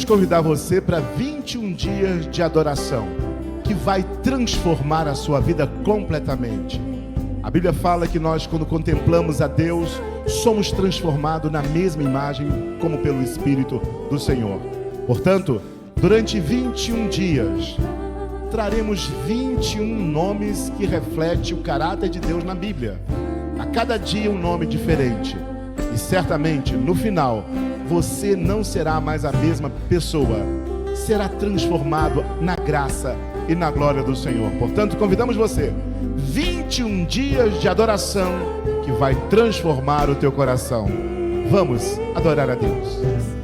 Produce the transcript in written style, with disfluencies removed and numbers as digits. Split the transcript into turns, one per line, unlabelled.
queremos convidar você para 21 dias de adoração, que vai transformar a sua vida completamente. A Bíblia fala que nós, quando contemplamos a Deus, somos transformados na mesma imagem como pelo Espírito do Senhor. Portanto, durante 21 dias, traremos 21 nomes que refletem o caráter de Deus na Bíblia. A cada dia um nome diferente. E certamente, no final, você não será mais a mesma pessoa. Será transformado na graça e na glória do Senhor. Portanto, convidamos você. 21 dias de adoração que vai transformar o teu coração. Vamos adorar a Deus.